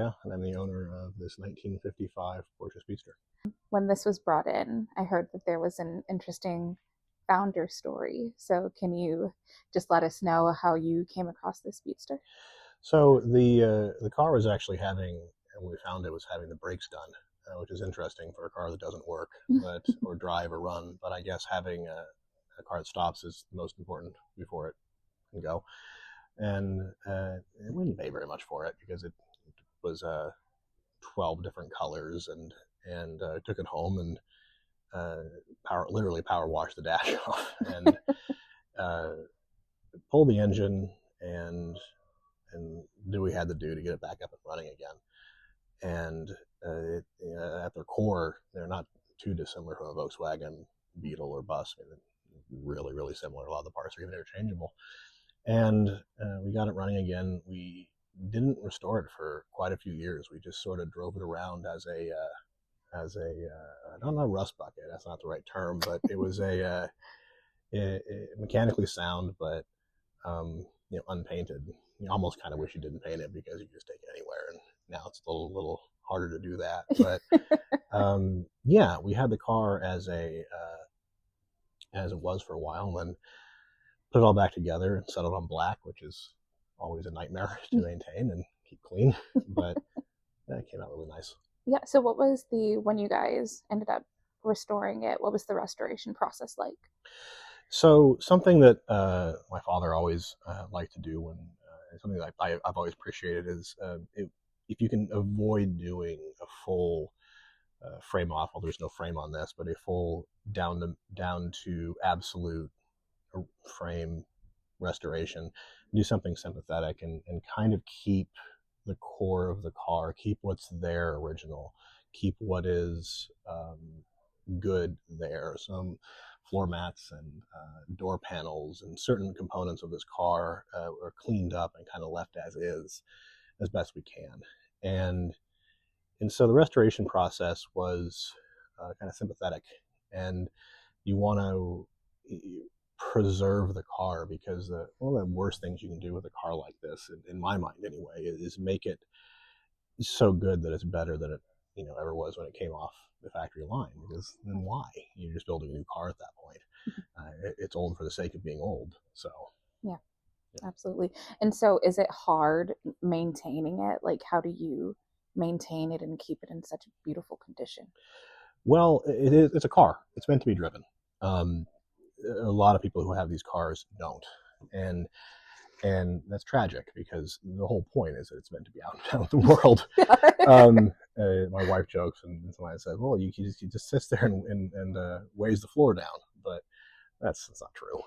yeah, and I'm the owner of this 1955 Porsche Speedster. When this was brought in, I heard that there was an interesting founder story. So, can you just let us know how you came across this Speedster? So the car was actually having, and when we found it, was having the brakes done, which is interesting for a car that doesn't work, but or drive or run. But I guess having a car that stops is the most important before it can go. And we didn't pay very much for it because it was 12 different colors, and took it home and literally power washed the dash off and uh, pulled the engine and do we had to do to get it back up and running again. And at their core, they're not too dissimilar from a Volkswagen Beetle or Bus. I mean, really, really similar. A lot of the parts are even interchangeable. And we got it running again. We didn't restore it for quite a few years. We just sort of drove it around as a I don't know, rust bucket. That's not the right term, but it was mechanically sound, but unpainted. You almost kind of wish you didn't paint it because you could just take it anywhere. And now it's a little harder to do that. But yeah, we had the car as it was for a while, and then put it all back together and settled on black, which is always a nightmare to maintain and keep clean. But that came out really nice. Yeah. So, what was when you guys ended up restoring it, what was the restoration process like? So something that my father always liked to do, when something that I've always appreciated, is if you can avoid doing a full frame off. Well, there's no frame on this, but a full down to absolute frame restoration. Do something sympathetic and kind of keep the core of the car, keep what's there original, keep what is good there. Some floor mats and door panels and certain components of this car are cleaned up and kind of left as is as best we can. And so the restoration process was kind of sympathetic, and you want to preserve the car, because one of the worst things you can do with a car like this, in my mind anyway, is make it so good that it's better than it ever was when it came off the factory line. Because then why? You're just building a new car at that point. It's old for the sake of being old. So Yeah, absolutely. And so, is it hard maintaining it? Like, how do you maintain it and keep it in such beautiful condition? well, it's a car. It's meant to be driven. Um, a lot of people who have these cars don't, and that's tragic, because the whole point is that it's meant to be out in the world. My wife jokes, and somebody says, "Well, you just sits there and weighs the floor down," but that's not true.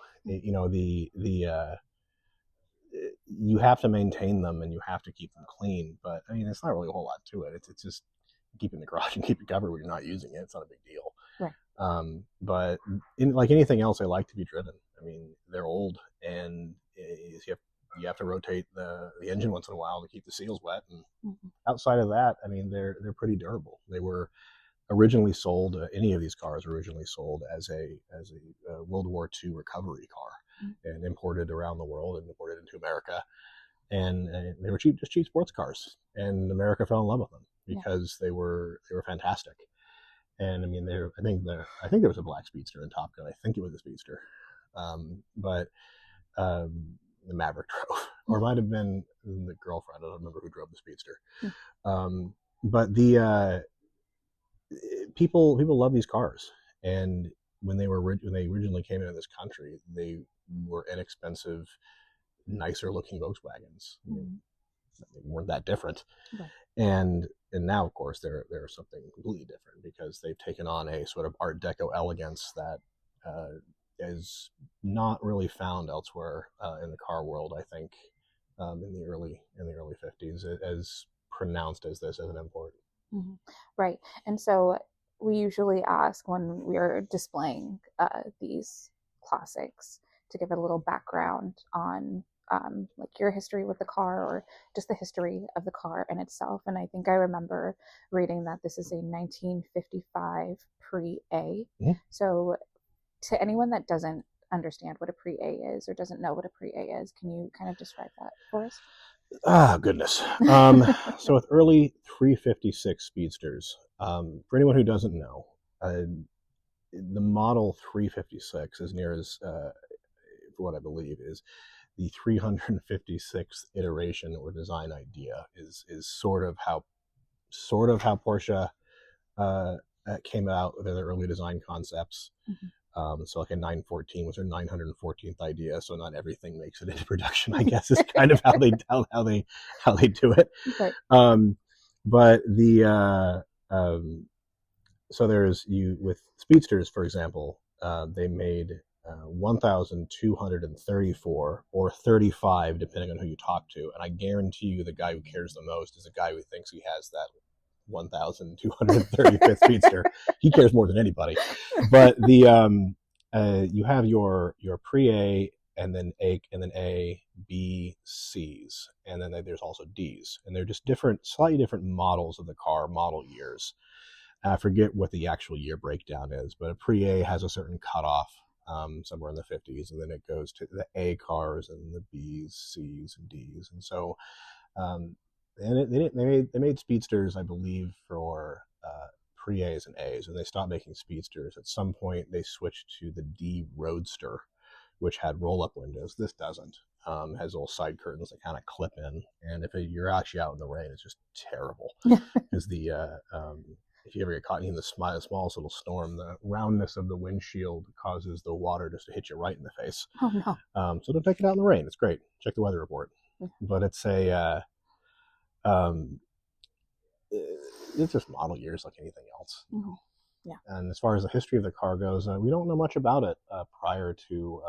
You have to maintain them and you have to keep them clean. But I mean, it's not really a whole lot to it. It's just keeping the garage and keep it covered when you're not using it. It's not a big deal. Right. But like anything else, I like to be driven. I mean, they're old, and you have to rotate the engine once in a while to keep the seals wet. And outside of that, I mean, they're pretty durable. They were originally sold. Any of these cars were originally sold as a World War II recovery car, and imported around the world and imported into America. And they were cheap sports cars, and America fell in love with them because they were fantastic. And I mean, I think there was a black Speedster in Top Gun. I think it was a Speedster, but the Maverick drove, or it might have been the girlfriend. I don't remember who drove the Speedster. But the people love these cars, and when they originally came into this country, they were inexpensive, nicer looking Volkswagens. They weren't that different. Right. And now, of course, they're something completely different, because they've taken on a sort of Art Deco elegance that is not really found elsewhere in the car world. I think in the early 50s, as pronounced as this as an import. Mm-hmm. Right. And so, we usually ask when we're displaying these classics to give it a little background on like your history with the car, or just the history of the car in itself. And I think I remember reading that this is a 1955 Pre-A. Mm-hmm. So, to anyone that doesn't understand what a Pre-A is or doesn't know what a Pre-A is, can you kind of describe that for us? Ah, goodness. So with early 356 Speedsters, for anyone who doesn't know, the model 356, as near as for what I believe is the 356th iteration or design idea, is sort of how Porsche uh, came out with their early design concepts. Mm-hmm. So like a 914 was their 914th idea. So not everything makes it into production, I guess, is kind of how they do it. Right. Um, but so there's you with speedsters, for example, they made 1,234 or 35, depending on who you talk to. And I guarantee you, the guy who cares the most is the guy who thinks he has that 1,235th speedster. He cares more than anybody. But you have your pre-A and then A, B, C's, and then there's also D's, and they're just slightly different models of the car, model years. I forget what the actual year breakdown is, but a pre-A has a certain cutoff, somewhere in the 50s, and then it goes to the A cars and the B's, C's, and D's, and so um, they made speedsters, I believe, for pre-A's and A's, and they stopped making speedsters. At some point, they switched to the D Roadster, which had roll-up windows. This doesn't. Has little side curtains that kind of clip in, and if you're actually out in the rain, it's just terrible because if you ever get caught in the smallest little storm, the roundness of the windshield causes the water just to hit you right in the face. Oh no. So don't take it out in the rain. It's great. Check the weather report. But it's just model years like anything else. Mm-hmm. Yeah. And as far as the history of the car goes, we don't know much about it prior to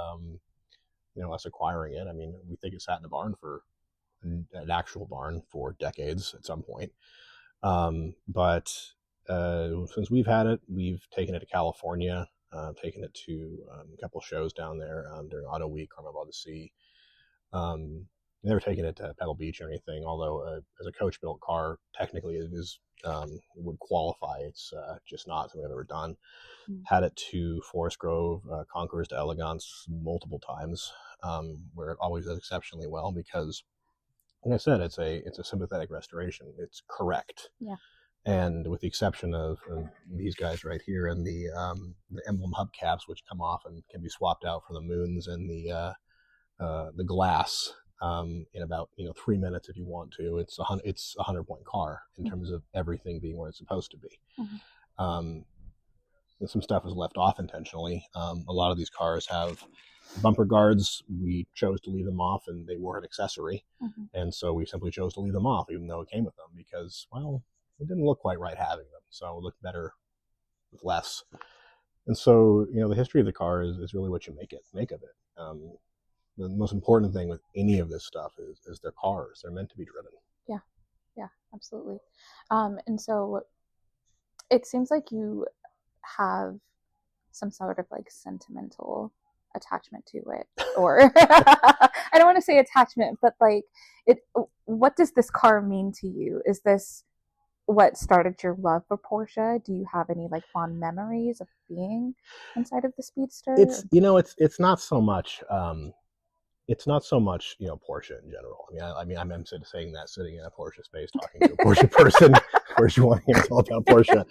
us acquiring it. I mean, we think it sat in a barn for an actual barn for decades at some point. But since we've had it, we've taken it to California, taken it to a couple shows down there during Auto Week, Carmel by the Sea. Never taken it to Pebble Beach or anything, although as a coach built car, technically it would qualify. It's just not something I've ever done. Mm. Had it to Forest Grove, Concours to Elegance multiple times, where it always does exceptionally well because, like I said, it's a sympathetic restoration. It's correct. Yeah. And with the exception of these guys right here and the emblem hubcaps, which come off and can be swapped out for the moons and the glass in about 3 minutes if you want to. It's a 100-point car in terms of everything being where it's supposed to be. Mm-hmm. Some stuff was left off intentionally. A lot of these cars have bumper guards. We chose to leave them off, and they were an accessory. Mm-hmm. And so we simply chose to leave them off, even though it came with them, because, well, it didn't look quite right having them. So it looked better with less. And so, the history of the car is really what you make of it. The most important thing with any of this stuff is their cars. They're meant to be driven. Yeah, absolutely. And so it seems like you have some sort of like sentimental attachment to it, or I don't want to say attachment, but like what does this car mean to you? Is this what started your love for Porsche? Do you have any like fond memories of being inside of the Speedster? It's not so much Porsche in general. I'm saying that sitting in a Porsche space talking to a Porsche person. Of course, you want to hear all about Porsche.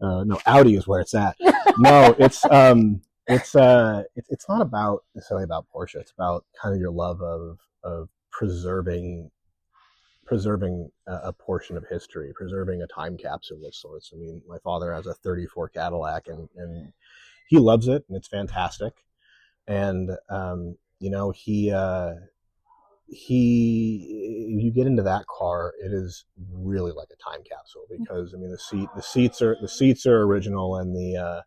No, Audi is where it's at. No, it's not about necessarily about Porsche. It's about kind of your love of preserving a portion of history, preserving a time capsule of sorts. I mean, my father has a '34 Cadillac, and he loves it, and it's fantastic. And you get into that car, it is really like a time capsule because the seats are original, and the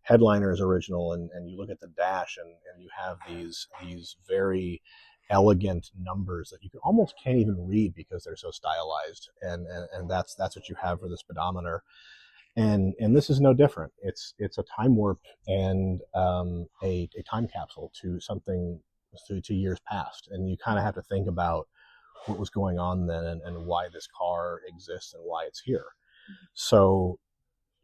headliner is original, and you look at the dash, and you have these very elegant numbers that you almost can't even read because they're so stylized, and that's what you have for the speedometer. And this is no different. It's a time warp and a time capsule to something to years past, and you kind of have to think about what was going on then and why this car exists and why it's here. So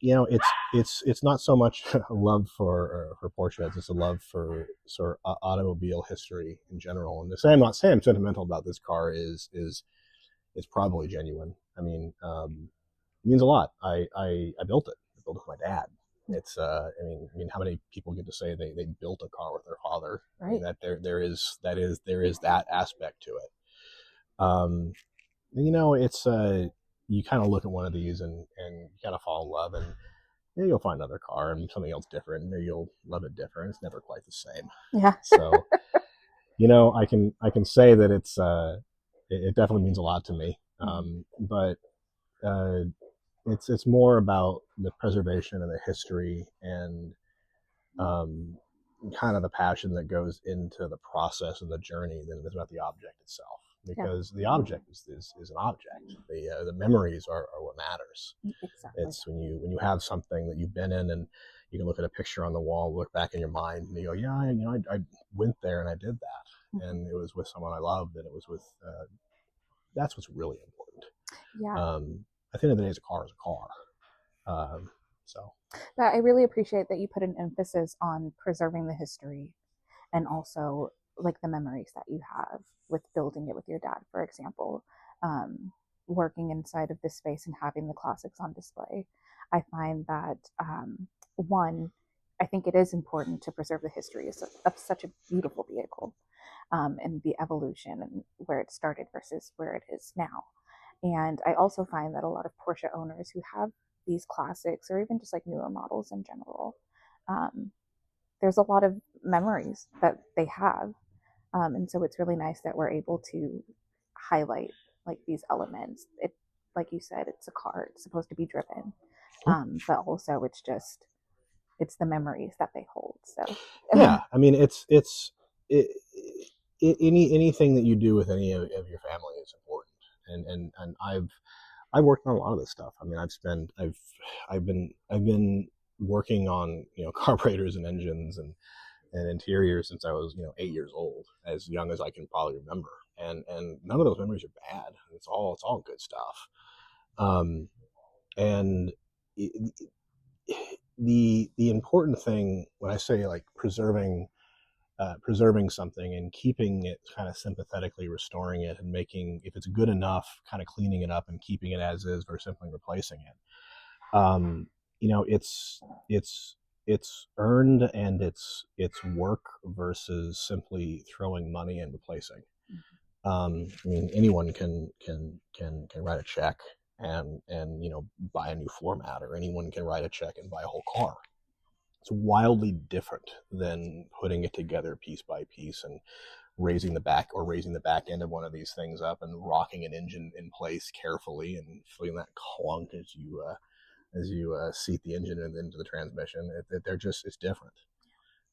it's not so much a love for Porsche. It's just a love for sort of automobile history in general. And to say I'm sentimental about this car is probably genuine. I mean, it means a lot. I built it. I built it with my dad. It's I mean, how many people get to say they built a car with their father? Right. I mean, that there is that aspect to it. It's you kind of look at one of these and you kind of fall in love, and you'll find another car and something else different, and you'll love it different. It's never quite the same. Yeah. So I can say that it definitely means a lot to me. But it's more about the preservation and the history and kind of the passion that goes into the process and the journey than it is about the object itself. Because the object is an object. The memories are what matters. Exactly. It's when you have something that you've been in, and you can look at a picture on the wall, look back in your mind, and you go, yeah, I went there and I did that, and it was with someone I loved, and it was with. That's what's really important. Yeah. At the end of the day, a car is a car. So. I really appreciate that you put an emphasis on preserving the history, and also like the memories that you have with building it with your dad, for example, working inside of this space and having the classics on display. I find that one, I think it is important to preserve the history of such a beautiful vehicle, and the evolution and where it started versus where it is now. And I also find that a lot of Porsche owners who have these classics, or even just like newer models in general, there's a lot of memories that they have. And so it's really nice that we're able to highlight like these elements. It, like you said, it's a car, it's supposed to be driven, but also it's the memories that they hold. So yeah, I mean, anything that you do with any of your family is important, and I've worked on a lot of this stuff. I mean, I've been working on carburetors and engines and interiors since I was 8 years old, as young as I can probably remember, and none of those memories are bad. It's all good stuff. And the important thing when I say like preserving something and keeping it kind of sympathetically restoring it and making, if it's good enough, kind of cleaning it up and keeping it as is versus simply replacing it. It's earned, and it's work versus simply throwing money and replacing. I mean, anyone can write a check and buy a new floor mat, or anyone can write a check and buy a whole car. It's wildly different than putting it together piece by piece and raising the back end of one of these things up and rocking an engine in place carefully and feeling that clunk as you seat the engine into the transmission. It's different.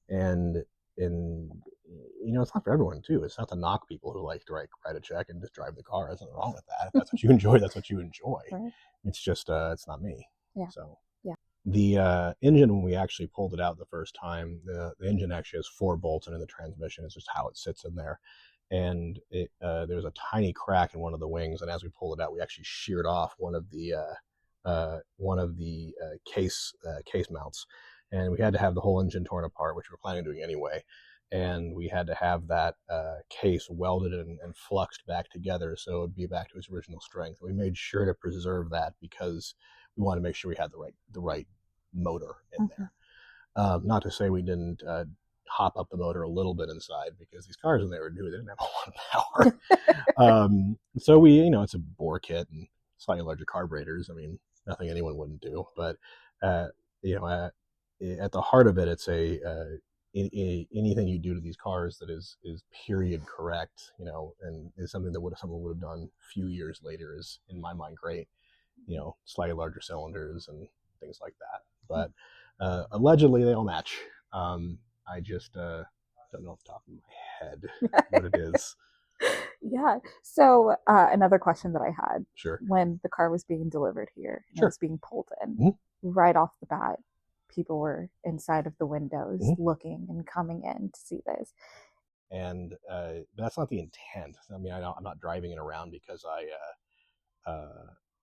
And it's not for everyone too. It's not to knock people who like to write a check and just drive the car. There's nothing wrong with that. If that's what you enjoy, that's what you enjoy. Right. It's just it's not me. Yeah. So yeah. The engine, when we actually pulled it out the first time, the engine actually has 4 bolts, and in the transmission is just how it sits in there. And there's a tiny crack in one of the wings, and as we pulled it out, we actually sheared off one of the case mounts, and we had to have the whole engine torn apart, which we were planning on doing anyway. And we had to have that case welded and fluxed back together so it would be back to its original strength. We made sure to preserve that because we wanted to make sure we had the right motor in there. Not to say we didn't hop up the motor a little bit inside, because these cars when they were new, they didn't have a lot of power. So we, it's a bore kit and slightly larger carburetors. I mean, nothing anyone wouldn't do, but at the heart of it, it's anything you do to these cars that is period correct, and is something that someone would have done a few years later is, in my mind, great. Slightly larger cylinders and things like that. But allegedly they all match. I just don't know off the top of my head what it is. Yeah. So another question that I had. Sure. When the car was being delivered here, and sure. it was being pulled in, right off the bat, people were inside of the windows looking and coming in to see this. And that's not the intent. I mean, I'm not driving it around because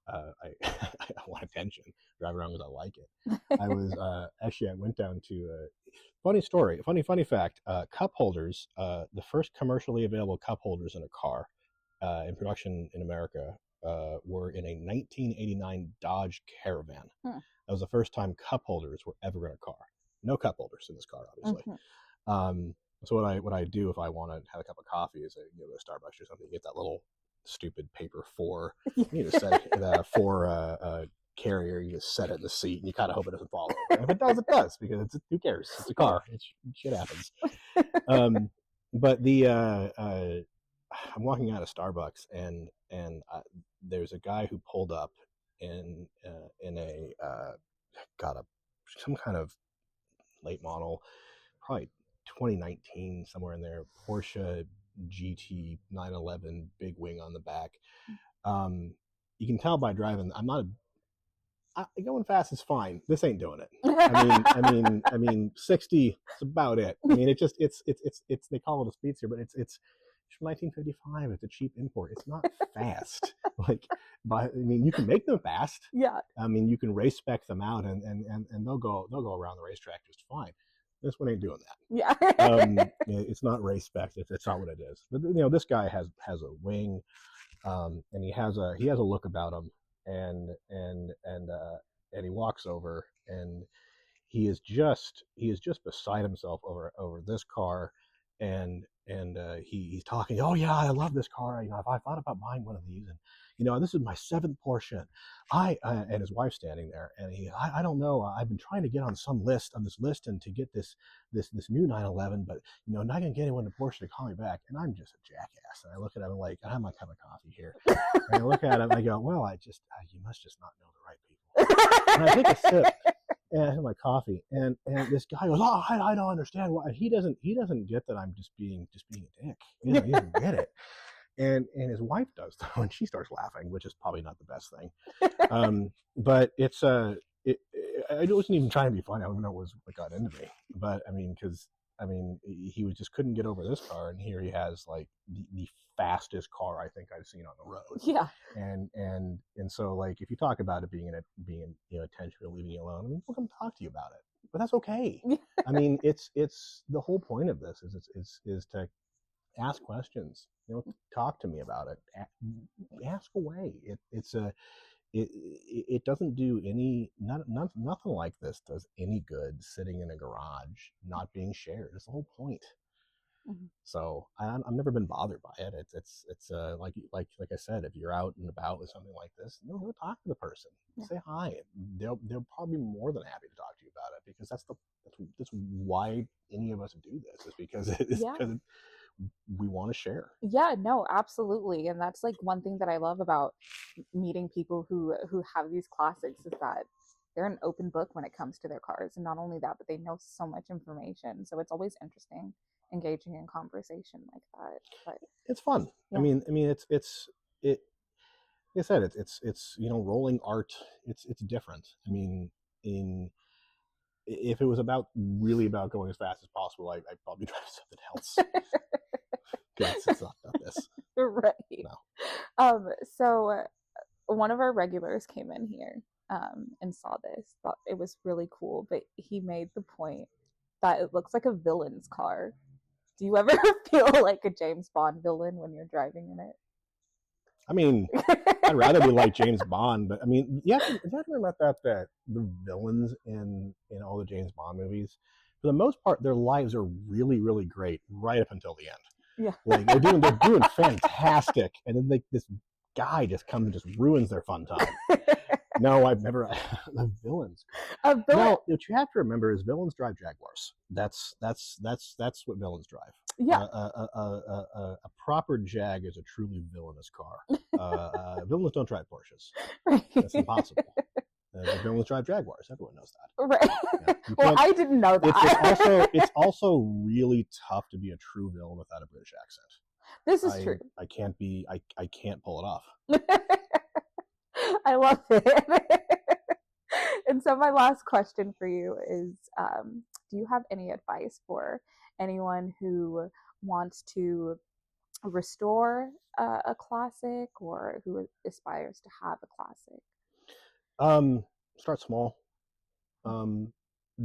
I want attention. Drive around because I like it. I was actually I went down to funny story, funny fact. Cup holders, the first commercially available cup holders in a car in production in America were in a 1989 Dodge Caravan. Hmm. That was the first time cup holders were ever in a car. No cup holders in this car, obviously. Mm-hmm. So what I do if I want to have a cup of coffee is I go to Starbucks or something, get that little stupid paper four. You just set it that four carrier. You just set it in the seat, and you kind of hope it doesn't fall over. And if it does, it does because who cares? It's a car. Shit happens. But I'm walking out of Starbucks, and there's a guy who pulled up in a got a some kind of late model, probably 2019, somewhere in there, Porsche GT 911, big wing on the back. You can tell by driving. I'm not going fast is fine. This ain't doing it. I mean, 60 is about it. I mean, it's they call it a Speedster, but it's from 1955. It's a cheap import. It's not fast. But I mean, you can make them fast. Yeah. I mean, you can race spec them out, and they'll go around the racetrack just fine. This one ain't doing that. Yeah. It's not race spec. It's not what it is. But this guy has a wing, and he has a look about him, and he walks over, and he is just beside himself over this car, and he's talking. Oh yeah, I love this car. I thought about buying one of these, and this is my 7th Porsche. And his wife's standing there, and I don't know. I've been trying to get on this list, and to get this new 911, but not gonna get anyone to Porsche to call me back. And I'm just a jackass. And I look at him like, I have my cup of coffee here, and I look at him, and I go, well, you must just not know the right people. And I take a sip. And I have my coffee, and this guy goes, "Oh, I don't understand why." He doesn't get that I'm just being a dick. He doesn't get it. And his wife does though, and she starts laughing, which is probably not the best thing. But it's I wasn't even trying to be funny. I don't know what got into me, but I mean, because he just couldn't get over this car, and here he has like the fastest car I think I've seen on the road. Yeah. And so like if you talk about it being attention or leaving you alone, I mean, we'll come talk to you about it, but that's okay. I mean, it's the whole point of this is to ask questions. Talk to me about it. Ask away. It doesn't do nothing like this does any good sitting in a garage not being shared. It's the whole point. Mm-hmm. So I've never been bothered by it. It's like I said, if you're out and about with something like this, go talk to the person, say hi. They'll probably be more than happy to talk to you about it, because that's why any of us do this, is because because we want to share. Yeah, no, absolutely. And that's like one thing that I love about meeting people who have these classics, is that they're an open book when it comes to their cars. And not only that, but they know so much information. So it's always interesting engaging in conversation like that. But it's fun. Yeah. I mean it's like I said, it's rolling art. It's different. I mean, if it was really about going as fast as possible, I'd probably drive something else. It's not this. Right. No. So one of our regulars came in here and saw this, thought it was really cool, but he made the point that it looks like a villain's car. Do you ever feel like a James Bond villain when you're driving in it? I mean, I'd rather be like James Bond, but I mean, you have to remember that the villains in all the James Bond movies, for the most part, their lives are really, really great right up until the end. Yeah, like they're doing fantastic, and then this guy just comes and just ruins their fun time. No, I've never. The villains. No, what you have to remember is villains drive Jaguars. That's what villains drive. Yeah. A proper Jag is a truly villainous car. Villains don't drive Porsches. Right. That's impossible. Villains drive Jaguars. Everyone knows that. Right. Yeah, well, I didn't know that. It's also really tough to be a true villain without a British accent. This is true. I can't pull it off. I love it. And so my last question for you is, do you have any advice for anyone who wants to restore a classic, or who aspires to have a classic? Um, Start small. Um,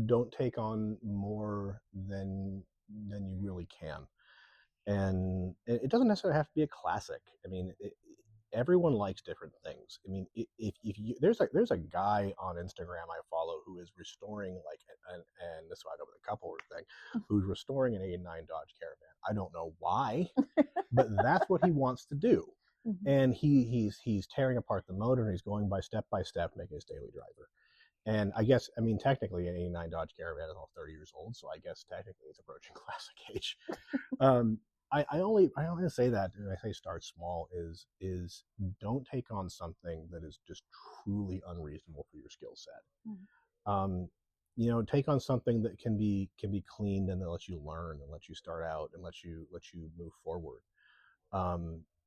don't take on more than you really can, and it doesn't necessarily have to be a classic. I mean, everyone likes different things. I mean, if you there's a guy on Instagram I follow who is restoring like and this is why I know the couple thing, who's restoring an '89 Dodge Caravan. I don't know why, but that's what he wants to do. Mm-hmm. And he's tearing apart the motor and he's going by step, making his daily driver. And I guess, I mean, technically, an '89 Dodge Caravan is all 30 years old, so I guess technically it's approaching classic age. Um, I only say that, and I say start small, is don't take on something that is just truly unreasonable for your skill set. Mm-hmm. Take on something that can be cleaned and that lets you learn and let you start out and let you move forward.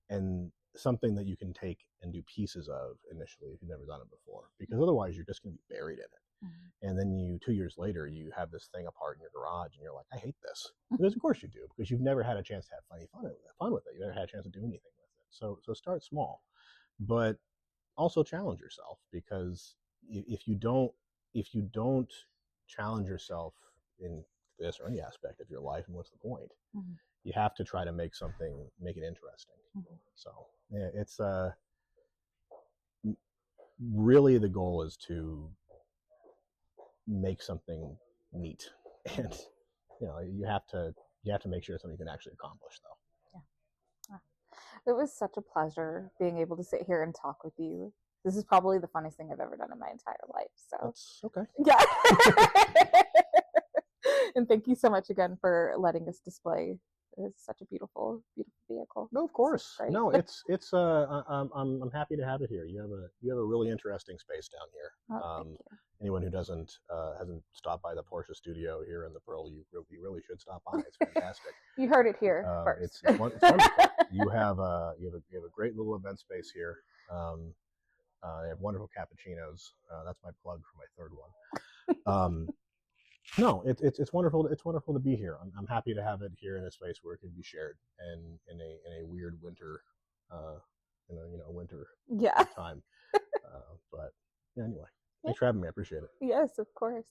And something that you can take and do pieces of initially if you've never done it before, because otherwise you're just going to be buried in it. Mm-hmm. And then 2 years later, you have this thing apart in your garage, and you're like, I hate this, because of course you do, because you've never had a chance to have fun with it. You've never had a chance to do anything with it. So start small, but also challenge yourself, because if you don't challenge yourself in this or any aspect of your life, and what's the point? Mm-hmm. You have to try to make it interesting. Mm-hmm. So yeah, it's really the goal is to make something neat, and you have to make sure it's something you can actually accomplish, though. Yeah. It was such a pleasure being able to sit here and talk with you. This is probably the funniest thing I've ever done in my entire life. So that's okay. Yeah. And thank you so much again for letting us display. It's such a beautiful, beautiful vehicle. No, of course. No, it's I'm happy to have it here. You have a really interesting space down here. Thank you. Anyone who hasn't stopped by the Porsche studio here in the Pearl, you really should stop by. It's fantastic. You heard it here first. It's wonderful. You have a great little event space here. They have wonderful cappuccinos. That's my plug for my third one. No, it's wonderful. It's wonderful to be here. I'm happy to have it here in a space where it can be shared, and in a weird winter, winter time. But yeah, anyway, thanks for having me. I appreciate it. Yes, of course.